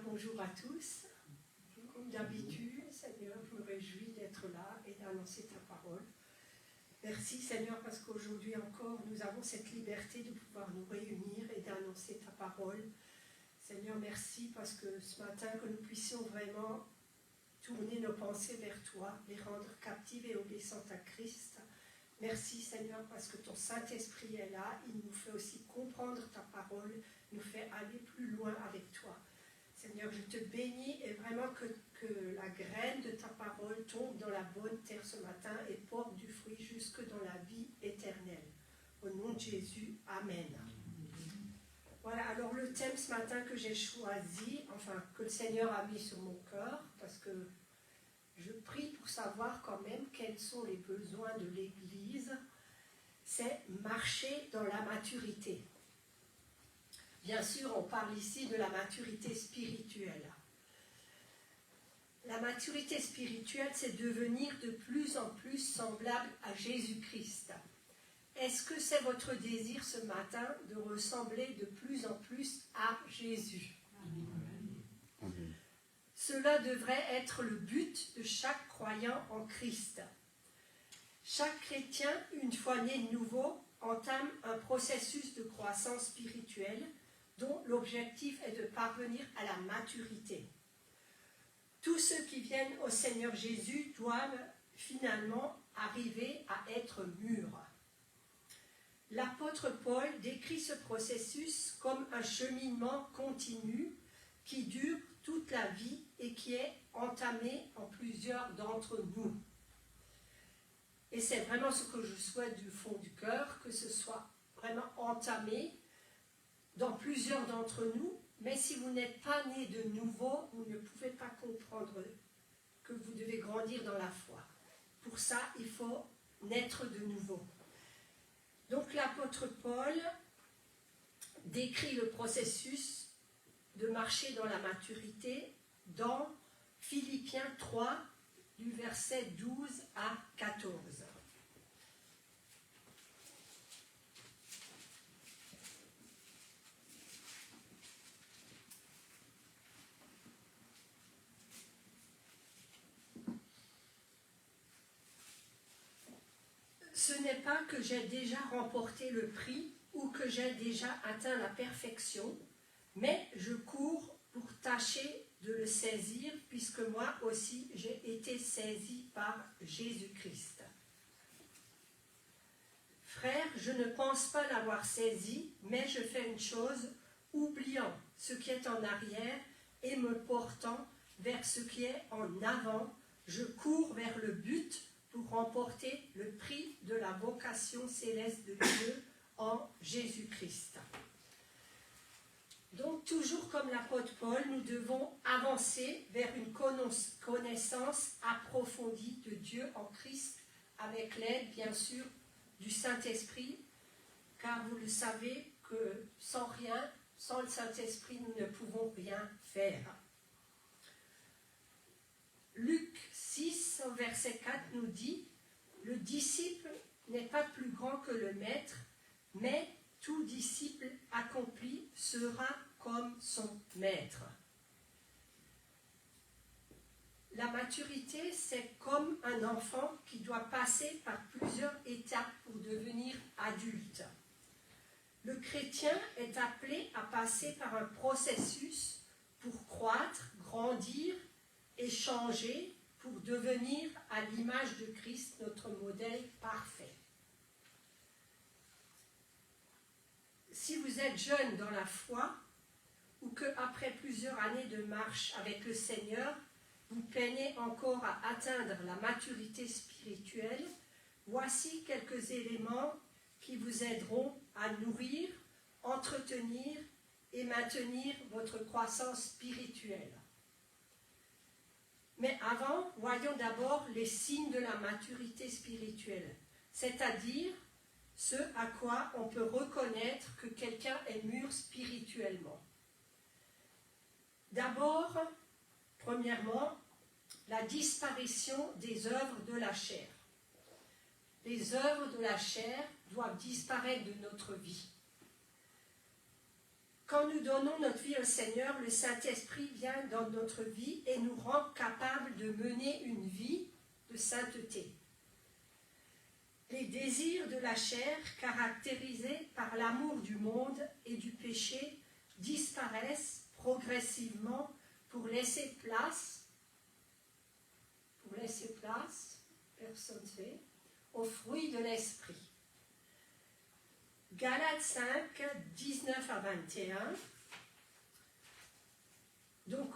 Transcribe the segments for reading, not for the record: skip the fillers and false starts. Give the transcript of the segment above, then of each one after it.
bonjour à tous. Comme d'habitude, Seigneur, je me réjouis d'être là et d'annoncer ta parole. Merci Seigneur parce qu'aujourd'hui encore, nous avons cette liberté de pouvoir nous réunir et d'annoncer ta parole. Seigneur, merci parce que ce matin, que nous puissions vraiment tourner nos pensées vers toi, les rendre captives et obéissantes à Christ. Merci Seigneur parce que ton Saint-Esprit est là, il nous fait aussi comprendre ta parole, nous fait aller plus loin avec toi. Seigneur, je te bénis et vraiment que la graine de ta parole tombe dans la bonne terre ce matin et porte du fruit jusque dans la vie éternelle. Au nom de Jésus, Amen. Voilà, alors le thème ce matin que j'ai choisi, enfin que le Seigneur a mis sur mon cœur, parce que je prie pour savoir quand même quels sont les besoins de l'Église, c'est marcher dans la maturité. Bien sûr, on parle ici de la maturité spirituelle. La maturité spirituelle, c'est devenir de plus en plus semblable à Jésus-Christ. Est-ce que c'est votre désir ce matin de ressembler de plus en plus à Jésus? Amen. Cela devrait être le but de chaque croyant en Christ. Chaque chrétien, une fois né de nouveau, entame un processus de croissance spirituelle dont l'objectif est de parvenir à la maturité. Tous ceux qui viennent au Seigneur Jésus doivent finalement arriver à être mûrs. L'apôtre Paul décrit ce processus comme un cheminement continu qui dure toute la vie et qui est entamé en plusieurs d'entre nous. Et c'est vraiment ce que je souhaite du fond du cœur, que ce soit vraiment entamé dans plusieurs d'entre nous, mais si vous n'êtes pas né de nouveau, vous ne pouvez pas comprendre que vous devez grandir dans la foi. Pour ça, il faut naître de nouveau. Donc l'apôtre Paul décrit le processus de marcher dans la maturité dans Philippiens 3, du verset 12 à 14. Ce n'est pas que j'ai déjà remporté le prix ou que j'ai déjà atteint la perfection, mais je cours pour tâcher de le saisir, puisque moi aussi j'ai été saisi par Jésus-Christ. Frère, je ne pense pas l'avoir saisi, mais je fais une chose, oubliant ce qui est en arrière et me portant vers ce qui est en avant, je cours vers le but pour remporter le prix de la vocation céleste de Dieu en Jésus-Christ. Donc, toujours comme l'apôtre Paul, nous devons avancer vers une connaissance approfondie de Dieu en Christ, avec l'aide, bien sûr, du Saint-Esprit, car vous le savez que sans rien, sans le Saint-Esprit, nous ne pouvons rien faire. Luc 6, verset 4 nous dit « Le disciple n'est pas plus grand que le maître, mais tout disciple accompli sera comme son maître. » La maturité, c'est comme un enfant qui doit passer par plusieurs étapes pour devenir adulte. Le chrétien est appelé à passer par un processus pour croître, grandir et changer pour devenir à l'image de Christ, notre modèle parfait. Si vous êtes jeune dans la foi, ou qu'après plusieurs années de marche avec le Seigneur, vous peinez encore à atteindre la maturité spirituelle, voici quelques éléments qui vous aideront à nourrir, entretenir et maintenir votre croissance spirituelle. Mais avant, voyons d'abord les signes de la maturité spirituelle, c'est-à-dire ce à quoi on peut reconnaître que quelqu'un est mûr spirituellement. D'abord, premièrement, la disparition des œuvres de la chair. Les œuvres de la chair doivent disparaître de notre vie. Quand nous donnons notre vie au Seigneur, le Saint-Esprit vient dans notre vie et nous rend capables de mener une vie de sainteté. Les désirs de la chair, caractérisés par l'amour du monde et du péché, disparaissent progressivement pour laisser place, personne ne sait, aux fruits de l'esprit. Galates 5, 19 à 21. Donc,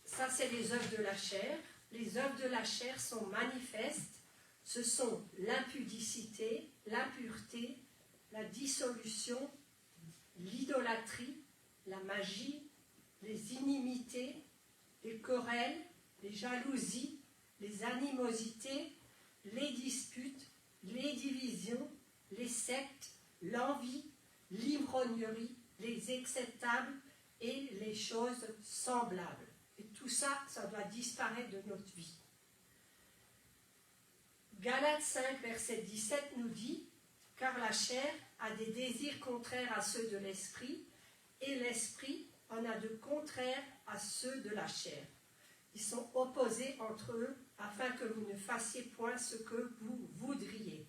ça c'est les œuvres de la chair. Les œuvres de la chair sont manifestes. Ce sont l'impudicité, l'impureté, la dissolution, l'idolâtrie, la magie, les inimités, les querelles, les jalousies, les animosités, les disputes, les divisions, les sectes, l'envie, l'ivrognerie, les acceptables et les choses semblables. Et tout ça, ça doit disparaître de notre vie. Galates 5, verset 17 nous dit « Car la chair a des désirs contraires à ceux de l'esprit, et l'esprit en a de contraires à ceux de la chair. Ils sont opposés entre eux, afin que vous ne fassiez point ce que vous voudriez. »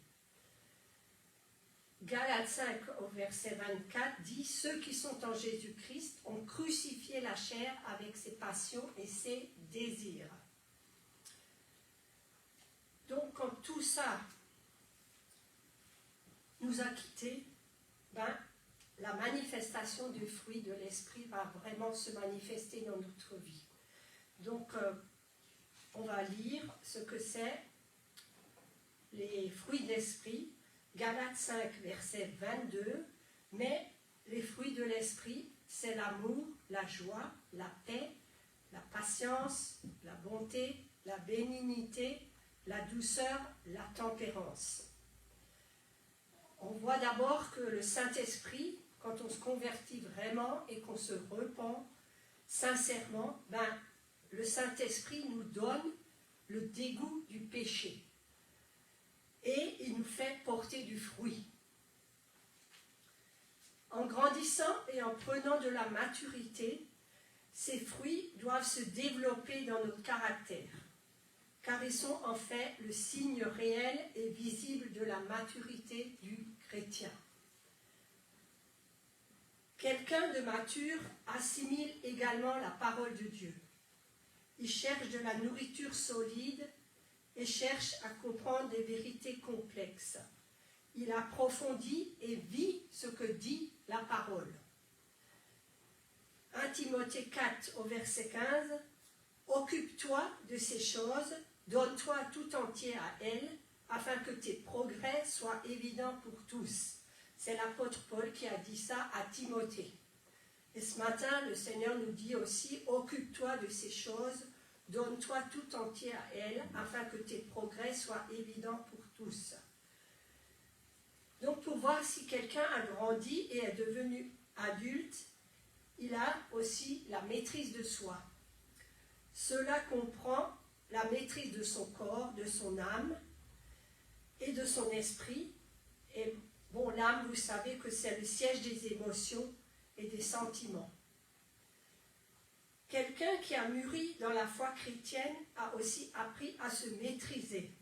Galates 5, au verset 24, dit « Ceux qui sont en Jésus-Christ ont crucifié la chair avec ses passions et ses désirs. » Donc, quand tout ça nous a quittés, la manifestation du fruit de l'esprit va vraiment se manifester dans notre vie. Donc, on va lire ce que c'est les fruits de l'esprit. Galates 5, verset 22. Mais les fruits de l'esprit, c'est l'amour, la joie, la paix, la patience, la bonté, la bénignité, la douceur, la tempérance. On voit d'abord que le Saint-Esprit, quand on se convertit vraiment et qu'on se repent sincèrement, le Saint-Esprit nous donne le dégoût du péché et il nous fait porter du fruit. En grandissant et en prenant de la maturité, ces fruits doivent se développer dans notre caractère, car ils sont en fait le signe réel et visible de la maturité du chrétien. Quelqu'un de mature assimile également la parole de Dieu. Il cherche de la nourriture solide et cherche à comprendre des vérités complexes. Il approfondit et vit ce que dit la parole. 1 Timothée 4 au verset 15, « Occupe-toi de ces choses, donne-toi tout entier à elles, afin que tes progrès soient évidents pour tous. » C'est l'apôtre Paul qui a dit ça à Timothée. Et ce matin, le Seigneur nous dit aussi, « Occupe-toi de ces choses, donne-toi tout entier à elles, afin que tes progrès soient évidents pour tous. » Donc pour voir si quelqu'un a grandi et est devenu adulte, il a aussi la maîtrise de soi. Cela comprend la maîtrise de son corps, de son âme et de son esprit. Et bon, l'âme, vous savez que c'est le siège des émotions et des sentiments. Quelqu'un qui a mûri dans la foi chrétienne a aussi appris à se maîtriser.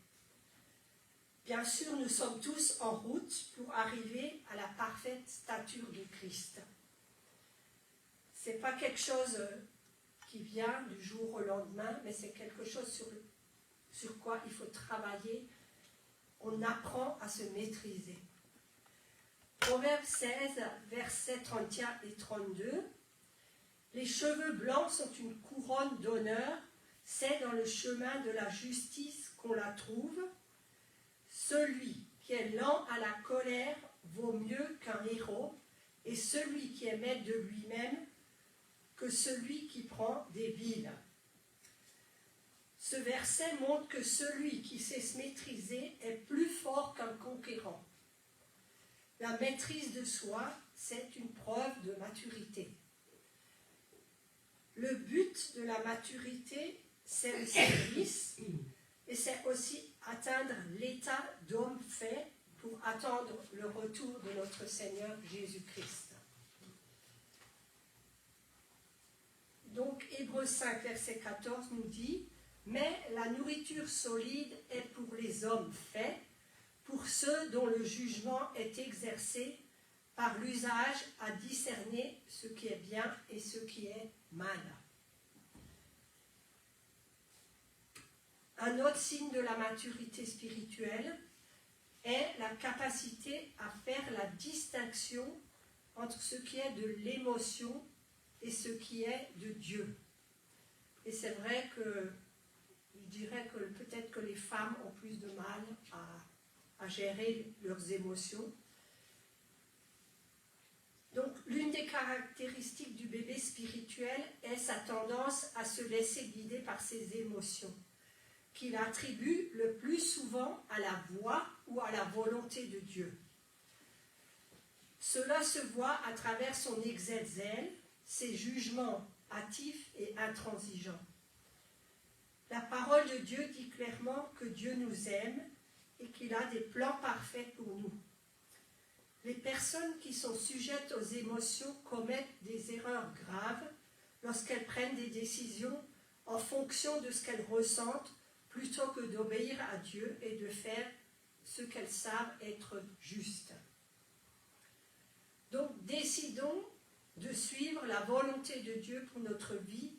Bien sûr, nous sommes tous en route pour arriver à la parfaite stature de Christ. Ce n'est pas quelque chose qui vient du jour au lendemain, mais c'est quelque chose sur quoi il faut travailler. On apprend à se maîtriser. Proverbe 16, versets 31 et 32. Les cheveux blancs sont une couronne d'honneur, c'est dans le chemin de la justice qu'on la trouve. Celui qui est lent à la colère vaut mieux qu'un héros, et celui qui est maître de lui-même que celui qui prend des villes. Ce verset montre que celui qui sait se maîtriser est plus fort qu'un conquérant. La maîtrise de soi, c'est une preuve de maturité. Le but de la maturité, c'est le service, et c'est aussi atteindre l'état d'homme fait pour attendre le retour de notre Seigneur Jésus-Christ. Donc Hébreux 5, verset 14 nous dit « Mais la nourriture solide est pour les hommes faits, pour ceux dont le jugement est exercé par l'usage à discerner ce qui est bien et ce qui est mal. » Un autre signe de la maturité spirituelle est la capacité à faire la distinction entre ce qui est de l'émotion et ce qui est de Dieu. Et c'est vrai que je dirais que peut-être que les femmes ont plus de mal à gérer leurs émotions. Donc, l'une des caractéristiques du bébé spirituel est sa tendance à se laisser guider par ses émotions, qu'il attribue le plus souvent à la voix ou à la volonté de Dieu. Cela se voit à travers son exégèse, ses jugements hâtifs et intransigeants. La parole de Dieu dit clairement que Dieu nous aime et qu'il a des plans parfaits pour nous. Les personnes qui sont sujettes aux émotions commettent des erreurs graves lorsqu'elles prennent des décisions en fonction de ce qu'elles ressentent plutôt que d'obéir à Dieu et de faire ce qu'elles savent être juste. Donc, décidons de suivre la volonté de Dieu pour notre vie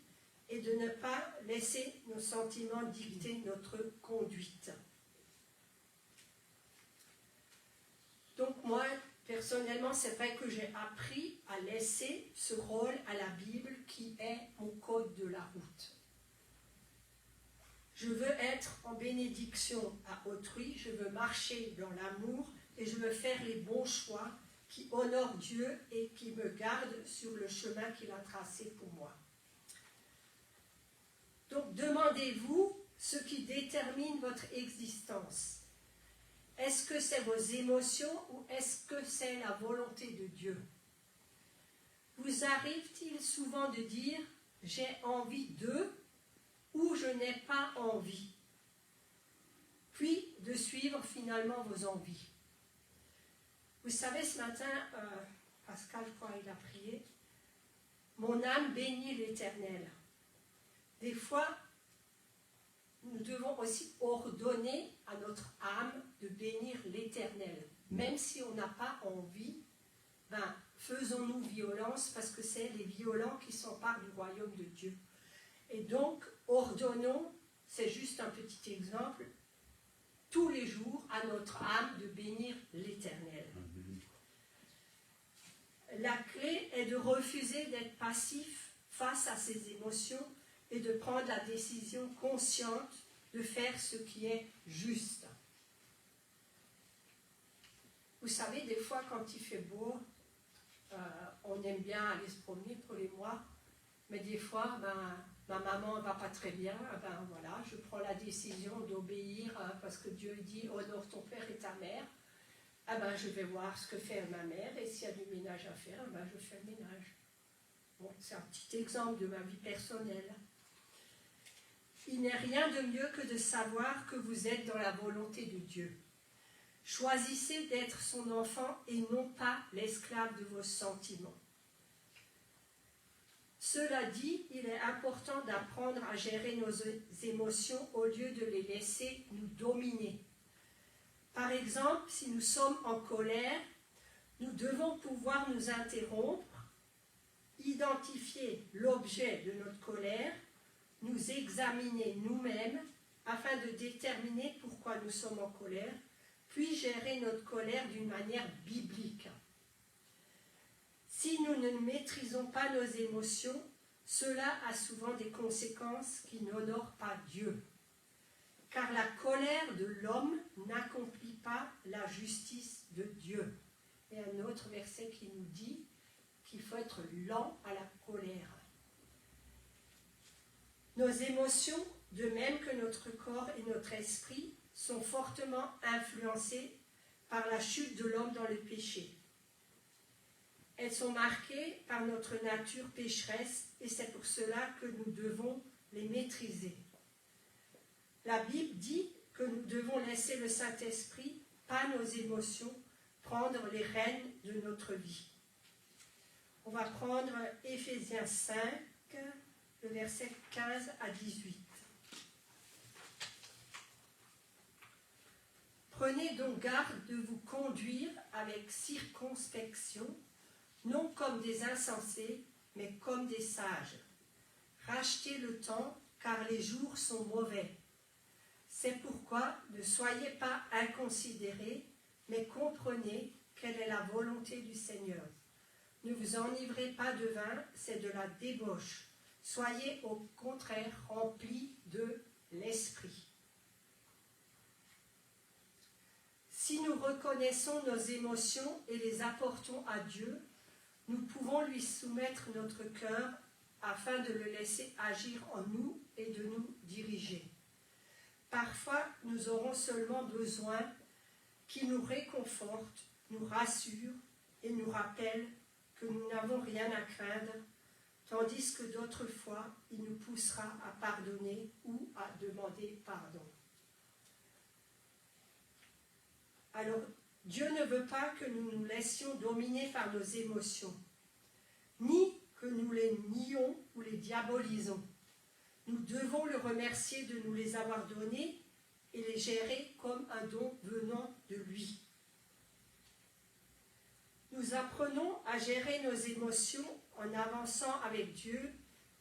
et de ne pas laisser nos sentiments dicter notre conduite. Donc, moi, personnellement, c'est vrai que j'ai appris à laisser ce rôle à la Bible qui est mon code de la route. Je veux être en bénédiction à autrui, je veux marcher dans l'amour et je veux faire les bons choix qui honorent Dieu et qui me gardent sur le chemin qu'il a tracé pour moi. Donc, demandez-vous ce qui détermine votre existence. Est-ce que c'est vos émotions ou est-ce que c'est la volonté de Dieu? Vous arrive-t-il souvent de dire « j'ai envie de » ou « je n'ai pas envie », puis de suivre finalement vos envies? Vous savez, ce matin, Pascal, je crois, il a prié « Mon âme bénit l'Éternel ». Des fois, nous devons aussi ordonner à notre âme de bénir l'Éternel. Même si on n'a pas envie, faisons-nous violence parce que c'est les violents qui s'emparent du royaume de Dieu. Et donc, ordonnons, c'est juste un petit exemple, tous les jours à notre âme de bénir l'Éternel. La clé est de refuser d'être passif face à ses émotions et de prendre la décision consciente de faire ce qui est juste. Vous savez, des fois, quand il fait beau, on aime bien aller se promener tous les mois, mais des fois, ma maman ne va pas très bien, voilà, je prends la décision d'obéir parce que Dieu dit « honore ton père et ta mère ». Je vais voir ce que fait ma mère et s'il y a du ménage à faire, je fais le ménage. Bon, c'est un petit exemple de ma vie personnelle. Il n'est rien de mieux que de savoir que vous êtes dans la volonté de Dieu. Choisissez d'être son enfant et non pas l'esclave de vos sentiments. Cela dit, il est important d'apprendre à gérer nos émotions au lieu de les laisser nous dominer. Par exemple, si nous sommes en colère, nous devons pouvoir nous interrompre, identifier l'objet de notre colère, nous examiner nous-mêmes afin de déterminer pourquoi nous sommes en colère, puis gérer notre colère d'une manière biblique. Si nous ne maîtrisons pas nos émotions, cela a souvent des conséquences qui n'honorent pas Dieu. Car la colère de l'homme n'accomplit pas la justice de Dieu. Et un autre verset qui nous dit qu'il faut être lent à la colère. Nos émotions, de même que notre corps et notre esprit, sont fortement influencés par la chute de l'homme dans le péché. Elles sont marquées par notre nature pécheresse et c'est pour cela que nous devons les maîtriser. La Bible dit que nous devons laisser le Saint-Esprit, pas nos émotions, prendre les rênes de notre vie. On va prendre Éphésiens 5, le verset 15 à 18. Prenez donc garde de vous conduire avec circonspection, non comme des insensés, mais comme des sages. Rachetez le temps, car les jours sont mauvais. C'est pourquoi ne soyez pas inconsidérés, mais comprenez quelle est la volonté du Seigneur. Ne vous enivrez pas de vin, c'est de la débauche. Soyez au contraire remplis de l'Esprit. Si nous reconnaissons nos émotions et les apportons à Dieu, nous pouvons lui soumettre notre cœur afin de le laisser agir en nous et de nous diriger. Parfois, nous aurons seulement besoin qu'il nous réconforte, nous rassure et nous rappelle que nous n'avons rien à craindre, tandis que d'autres fois, il nous poussera à pardonner ou à demander pardon. Alors, Dieu ne veut pas que nous nous laissions dominer par nos émotions, ni que nous les nions ou les diabolisons. Nous devons le remercier de nous les avoir donnés et les gérer comme un don venant de lui. Nous apprenons à gérer nos émotions en avançant avec Dieu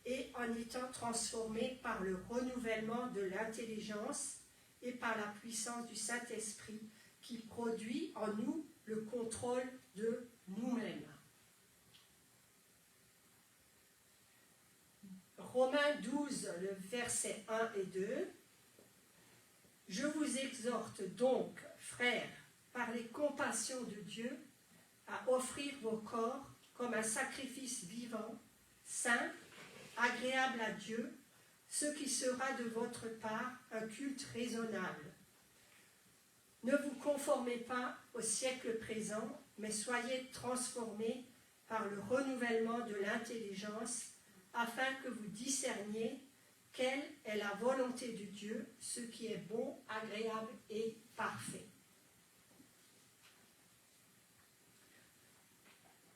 et en étant transformés par le renouvellement de l'intelligence et par la puissance du Saint-Esprit qui produit en nous le contrôle de nous-mêmes. Romains 12, le verset 1 et 2. « Je vous exhorte donc, frères, par les compassions de Dieu, à offrir vos corps comme un sacrifice vivant, saint, agréable à Dieu, ce qui sera de votre part un culte raisonnable. Ne vous conformez pas au siècle présent, mais soyez transformés par le renouvellement de l'intelligence, afin que vous discerniez quelle est la volonté de Dieu, ce qui est bon, agréable et parfait. »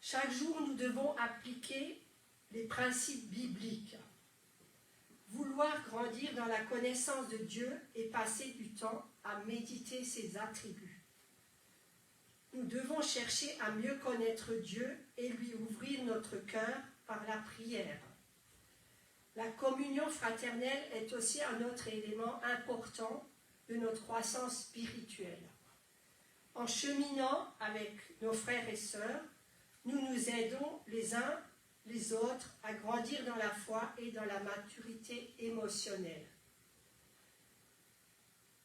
Chaque jour, nous devons appliquer les principes bibliques. Vouloir grandir dans la connaissance de Dieu et passer du temps à méditer ses attributs. Nous devons chercher à mieux connaître Dieu et lui ouvrir notre cœur par la prière. La communion fraternelle est aussi un autre élément important de notre croissance spirituelle. En cheminant avec nos frères et sœurs, nous nous aidons les uns les autres à grandir dans la foi et dans la maturité émotionnelle.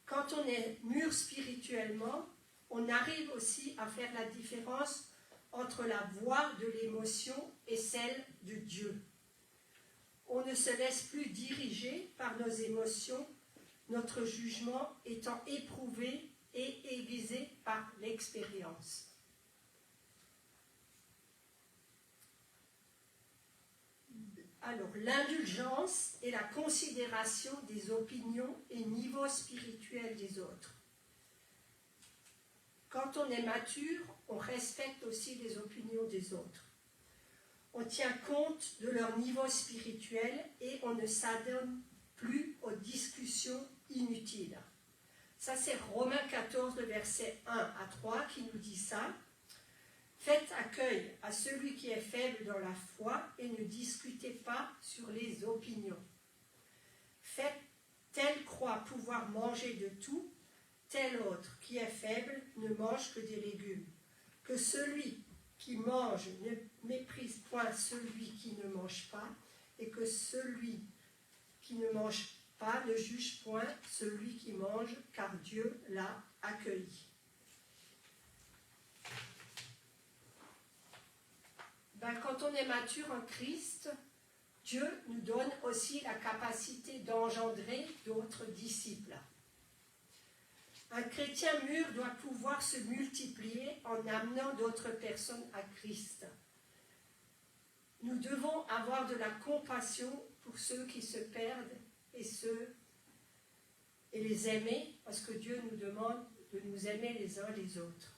Quand on est mûr spirituellement, on arrive aussi à faire la différence entre la voix de l'émotion et celle de Dieu. On ne se laisse plus diriger par nos émotions, notre jugement étant éprouvé et aiguisé par l'expérience. Alors, l'indulgence est la considération des opinions et niveaux spirituels des autres. Quand on est mature, on respecte aussi les opinions des autres. On tient compte de leur niveau spirituel et on ne s'adonne plus aux discussions inutiles. Ça, c'est Romains 14, le verset 1 à 3 qui nous dit ça. Faites accueil à celui qui est faible dans la foi et ne discutez pas sur les opinions. Faites tel croit pouvoir manger de tout, tel autre qui est faible ne mange que des légumes. Que celui qui mange ne méprise point celui qui ne mange pas, et que celui qui ne mange pas ne juge point celui qui mange, car Dieu l'a accueilli. Quand on est mature en Christ, Dieu nous donne aussi la capacité d'engendrer d'autres disciples. Un chrétien mûr doit pouvoir se multiplier en amenant d'autres personnes à Christ. Nous devons avoir de la compassion pour ceux qui se perdent et les aimer, parce que Dieu nous demande de nous aimer les uns les autres.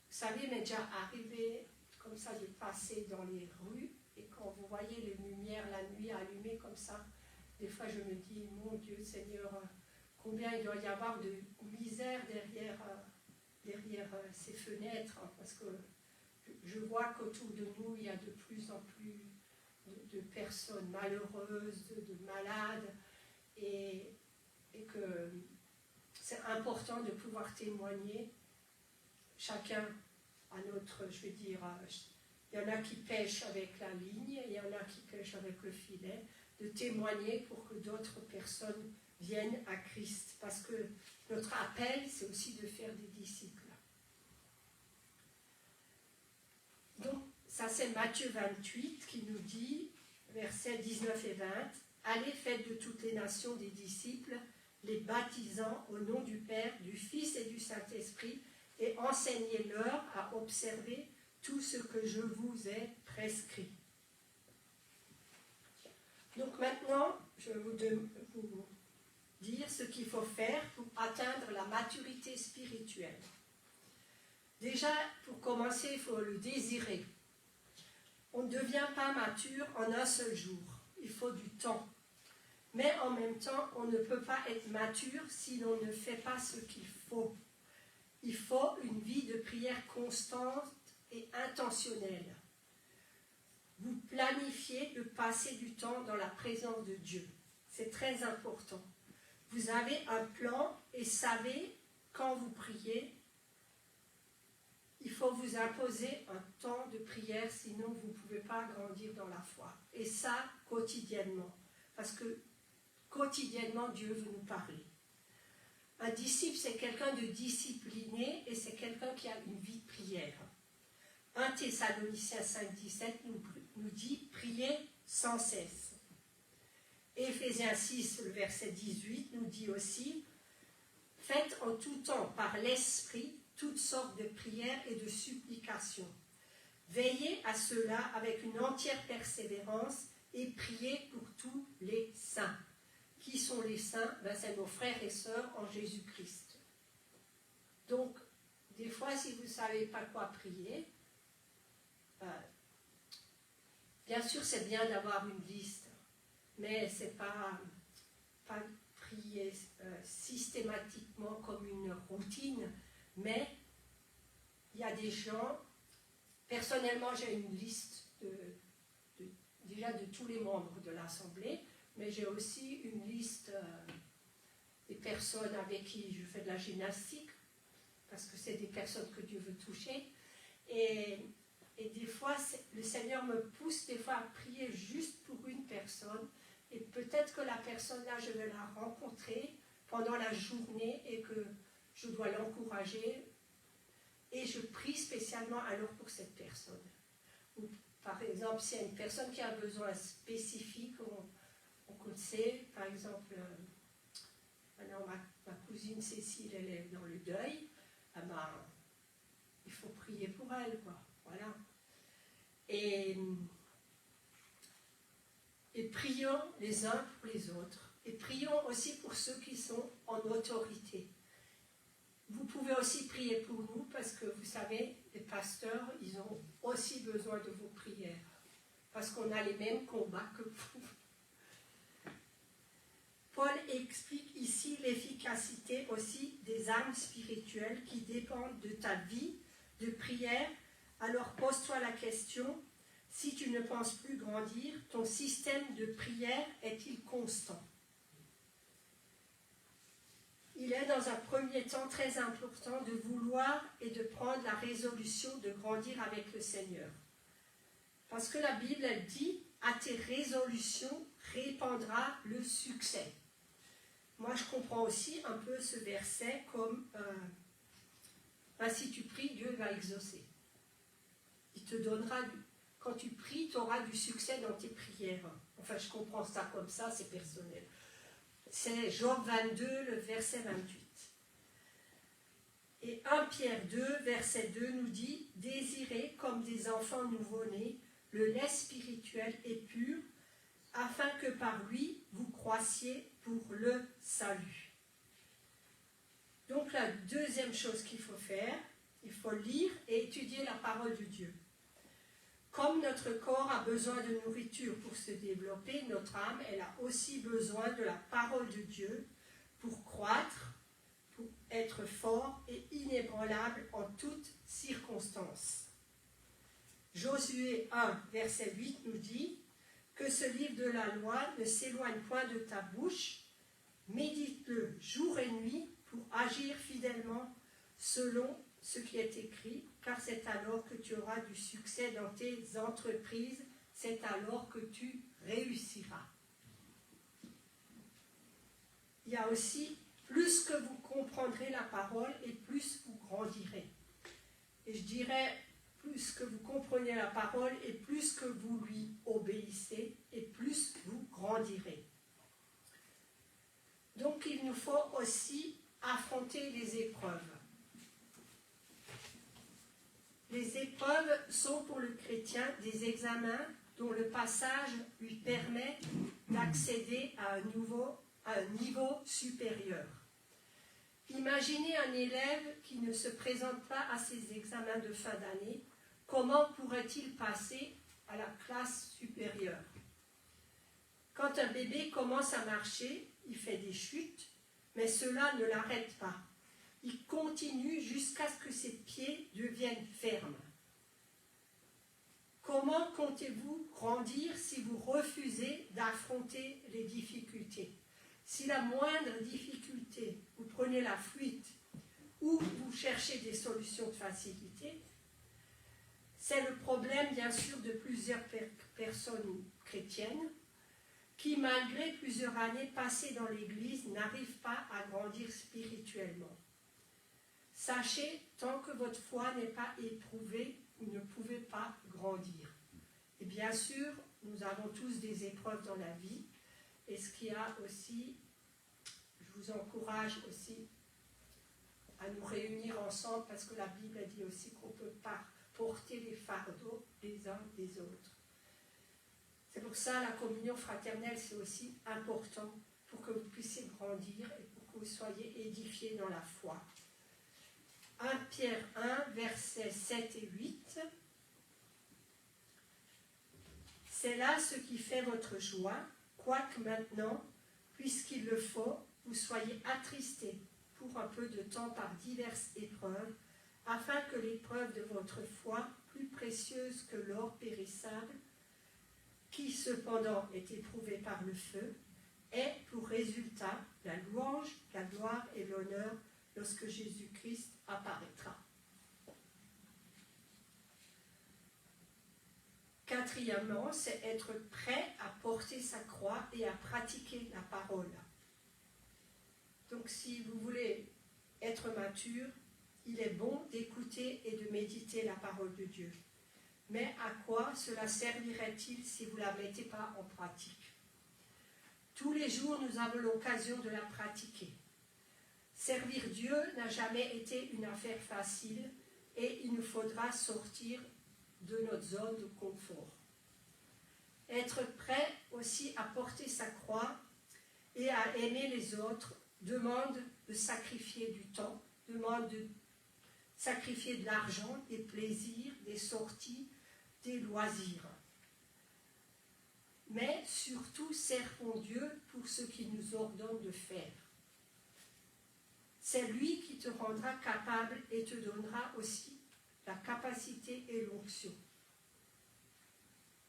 Vous savez, il m'est déjà arrivé comme ça de passer dans les rues Et quand vous voyez les lumières la nuit allumées comme ça, des fois je me dis, mon Dieu Seigneur, combien il doit y avoir de misère derrière ces fenêtres, hein, parce que je vois qu'autour de nous, il y a de plus en plus de personnes malheureuses, de malades, et que c'est important de pouvoir témoigner, chacun à notre, je veux dire, il y en a qui pêchent avec la ligne, il y en a qui pêchent avec le filet, de témoigner pour que d'autres personnes viennent à Christ, parce que notre appel, c'est aussi de faire des disciples. Donc, ça c'est Matthieu 28 qui nous dit, versets 19 et 20, « Allez, faites de toutes les nations des disciples, les baptisant au nom du Père, du Fils et du Saint-Esprit, et enseignez-leur à observer tout ce que je vous ai prescrit. » Donc maintenant, je vais vous dire ce qu'il faut faire pour atteindre la maturité spirituelle. Déjà, pour commencer, il faut le désirer. On ne devient pas mature en un seul jour. Il faut du temps. Mais en même temps, on ne peut pas être mature si l'on ne fait pas ce qu'il faut. Il faut une vie de prière constante et intentionnelle. Vous planifiez de passer du temps dans la présence de Dieu. C'est très important. Vous avez un plan et savez quand vous priez. Il faut vous imposer un temps de prière, sinon vous ne pouvez pas grandir dans la foi. Et ça, quotidiennement. Parce que quotidiennement, Dieu veut nous parler. Un disciple, c'est quelqu'un de discipliné et c'est quelqu'un qui a une vie de prière. 1 Thessaloniciens 5,17 nous dit « Priez sans cesse ». Éphésiens 6, le verset 18, nous dit aussi « Faites en tout temps par l'Esprit toutes sortes de prières et de supplications. Veillez à cela avec une entière persévérance et priez pour tous les saints. » Qui sont les saints? C'est nos frères et sœurs en Jésus-Christ. Donc, des fois, si vous ne savez pas quoi prier, bien sûr, c'est bien d'avoir une liste, mais ce n'est pas prier systématiquement comme une routine, mais il y a des gens, personnellement, j'ai une liste déjà de tous les membres de l'Assemblée, mais j'ai aussi une liste des personnes avec qui je fais de la gymnastique, parce que c'est des personnes que Dieu veut toucher. Et des fois, le Seigneur me pousse des fois à prier juste pour une personne, et peut-être que la personne-là, je vais la rencontrer pendant la journée et que je dois l'encourager, et je prie spécialement alors pour cette personne. Ou, par exemple, s'il y a une personne qui a un besoin spécifique, on sait, par exemple, maintenant ma cousine Cécile, elle est dans le deuil, il faut prier pour elle, quoi. Voilà. Et prions les uns pour les autres. Et prions aussi pour ceux qui sont en autorité. Vous pouvez aussi prier pour nous, parce que vous savez, les pasteurs, ils ont aussi besoin de vos prières. Parce qu'on a les mêmes combats que vous. Paul explique ici l'efficacité aussi des armes spirituelles qui dépendent de ta vie de prière. Alors pose-toi la question, si tu ne penses plus grandir, ton système de prière est-il constant? Il est dans un premier temps très important de vouloir et de prendre la résolution de grandir avec le Seigneur. Parce que la Bible, elle dit, à tes résolutions répandra le succès. Moi, je comprends aussi un peu ce verset comme si tu pries, Dieu va exaucer. Il te donnera, quand tu pries, tu auras du succès dans tes prières. Enfin, je comprends ça comme ça, c'est personnel. C'est Job 22, le verset 28. Et 1 Pierre 2, verset 2 nous dit « Désirez comme des enfants nouveau-nés le lait spirituel et pur, afin que par lui vous croissiez pour le salut. » Donc la deuxième chose qu'il faut faire, il faut lire et étudier la parole de Dieu. Comme notre corps a besoin de nourriture pour se développer, notre âme, elle a aussi besoin de la parole de Dieu pour croître, pour être fort et inébranlable en toutes circonstances. Josué 1, verset 8 nous dit que ce livre de la loi ne s'éloigne point de ta bouche, médite-le jour et nuit pour agir fidèlement selon ce qui est écrit, car c'est alors que tu auras du succès dans tes entreprises, c'est alors que tu réussiras. Il y a aussi, plus que vous comprendrez la parole et plus vous grandirez. Et je dirais, plus que vous comprenez la parole et plus que vous lui obéissez et plus vous grandirez. Donc il nous faut aussi affronter les épreuves. Les épreuves sont pour le chrétien des examens dont le passage lui permet d'accéder à un niveau supérieur. Imaginez un élève qui ne se présente pas à ses examens de fin d'année. Comment pourrait-il passer à la classe supérieure? Quand un bébé commence à marcher, il fait des chutes, mais cela ne l'arrête pas. Il continue jusqu'à ce que ses pieds deviennent fermes. Comment comptez-vous grandir si vous refusez d'affronter les difficultés? Si la moindre difficulté, vous prenez la fuite ou vous cherchez des solutions de facilité, c'est le problème bien sûr de plusieurs personnes chrétiennes qui, malgré plusieurs années passées dans l'Église, n'arrivent pas à grandir spirituellement. Sachez, tant que votre foi n'est pas éprouvée, vous ne pouvez pas grandir. Et bien sûr, nous avons tous des épreuves dans la vie. Et ce qu'il y a aussi, je vous encourage aussi à nous réunir ensemble parce que la Bible a dit aussi qu'on ne peut pas porter les fardeaux les uns des autres. C'est pour ça la communion fraternelle, c'est aussi important pour que vous puissiez grandir et pour que vous soyez édifiés dans la foi. 1 Pierre 1, versets 7 et 8. C'est là ce qui fait votre joie, quoique maintenant, puisqu'il le faut, vous soyez attristés pour un peu de temps par diverses épreuves, afin que l'épreuve de votre foi, plus précieuse que l'or périssable, qui cependant est éprouvé par le feu, ait pour résultat la louange, la gloire et l'honneur lorsque Jésus-Christ apparaîtra. Quatrièmement, c'est être prêt à porter sa croix et à pratiquer la parole. Donc si vous voulez être mature, il est bon d'écouter et de méditer la parole de Dieu. Mais à quoi cela servirait-il si vous ne la mettez pas en pratique? Tous les jours, nous avons l'occasion de la pratiquer. Servir Dieu n'a jamais été une affaire facile et il nous faudra sortir de notre zone de confort. Être prêt aussi à porter sa croix et à aimer les autres demande de sacrifier du temps, demande de sacrifier de l'argent, des plaisirs, des sorties, des loisirs. Mais surtout, servons Dieu pour ce qu'il nous ordonne de faire. C'est lui qui te rendra capable et te donnera aussi la capacité et l'onction.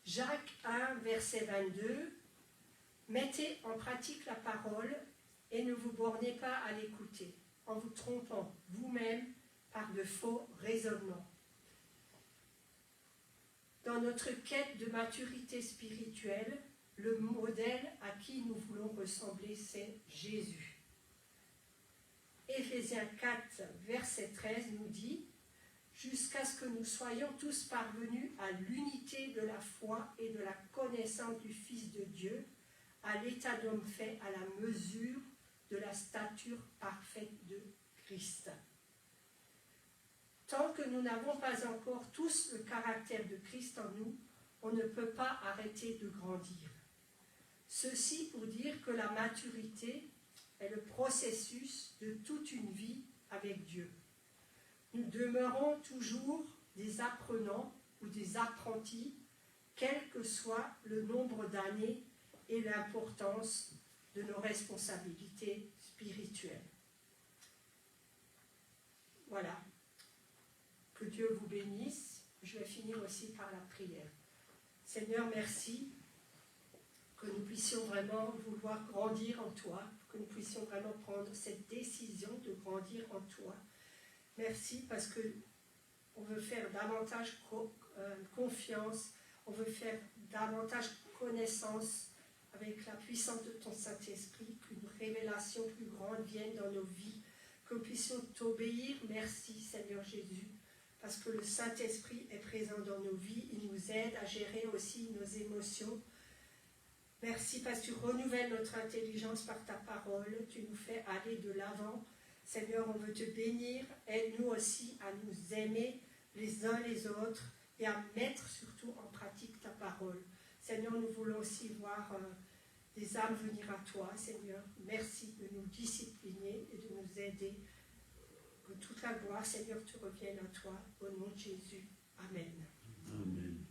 Jacques 1, verset 22, « Mettez en pratique la parole et ne vous bornez pas à l'écouter, en vous trompant vous-même par de faux raisonnements. » Dans notre quête de maturité spirituelle, le modèle à qui nous voulons ressembler, c'est Jésus. Éphésiens 4, verset 13 nous dit « Jusqu'à ce que nous soyons tous parvenus à l'unité de la foi et de la connaissance du Fils de Dieu, à l'état d'homme fait à la mesure de la stature parfaite de Christ. » Tant que nous n'avons pas encore tous le caractère de Christ en nous, on ne peut pas arrêter de grandir. Ceci pour dire que la maturité est le processus de toute une vie avec Dieu. Nous demeurons toujours des apprenants ou des apprentis, quel que soit le nombre d'années et l'importance de nos responsabilités spirituelles. Voilà. Que Dieu vous bénisse. Je vais finir aussi par la prière. Seigneur, merci que nous puissions vraiment vouloir grandir en toi, que nous puissions vraiment prendre cette décision de grandir en toi. Merci parce que on veut faire davantage confiance, on veut faire davantage connaissance avec la puissance de ton Saint-Esprit, qu'une révélation plus grande vienne dans nos vies, que nous puissions t'obéir. Merci Seigneur Jésus, parce que le Saint-Esprit est présent dans nos vies, il nous aide à gérer aussi nos émotions. Merci parce que tu renouvelles notre intelligence par ta parole, tu nous fais aller de l'avant. Seigneur, on veut te bénir, aide-nous aussi à nous aimer les uns les autres et à mettre surtout en pratique ta parole. Seigneur, nous voulons aussi voir des âmes venir à toi, Seigneur. Merci de nous discipliner et de nous aider. Que toute la gloire, Seigneur, te revienne à toi, au nom de Jésus. Amen. Amen.